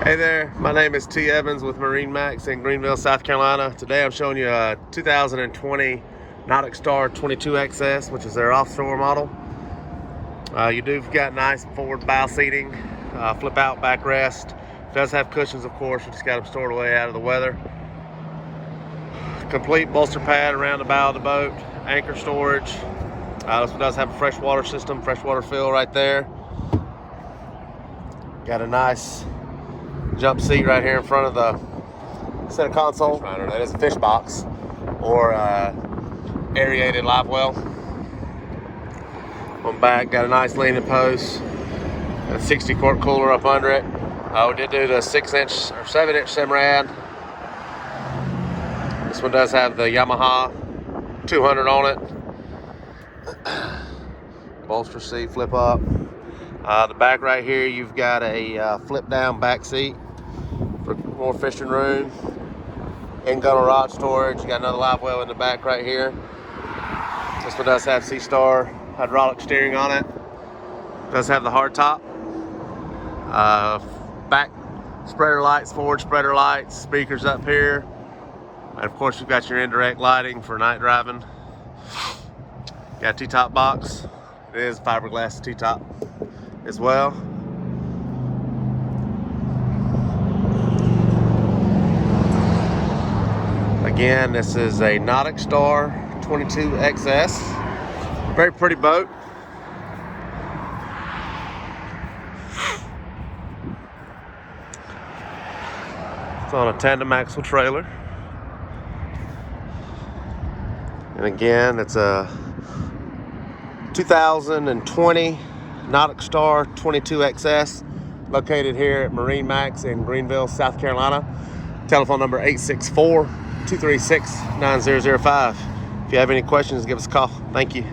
Hey there, my name is T. Evans with MarineMax in Greenville, South Carolina. Today I'm showing you a 2020 NauticStar 22XS, which is their offshore model. You've got nice forward bow seating, flip out backrest. It does have cushions, of course. You just got them stored away out of the weather. Complete bolster pad around the bow of the boat, anchor storage. This one does have a freshwater system, freshwater fill right there. Got a nice jump seat right here in front of the center console. That is a fish box or aerated live well. On back, got a nice leaning post, and a 60 quart cooler up under it. We did do the 6-inch or 7-inch Simrad. This one does have the Yamaha 200 on it. Bolster seat, flip up. The back right here, you've got a flip down back seat for more fishing room. In-gunnel rod storage. You got another live well in the back right here. This one does have SeaStar hydraulic steering on it. Does have the hard top. Back spreader lights, forward spreader lights, speakers up here. And of course, you've got your indirect lighting for night driving. Got a T-top box. It is fiberglass T-top as well. Again, this is a NauticStar 22XS. Very pretty boat. It's on a tandem axle trailer. And again, it's a 2020 NauticStar 22XS, located here at MarineMax in Greenville, South Carolina. Telephone number 864-236-9005. If you have any questions, give us a call. Thank you.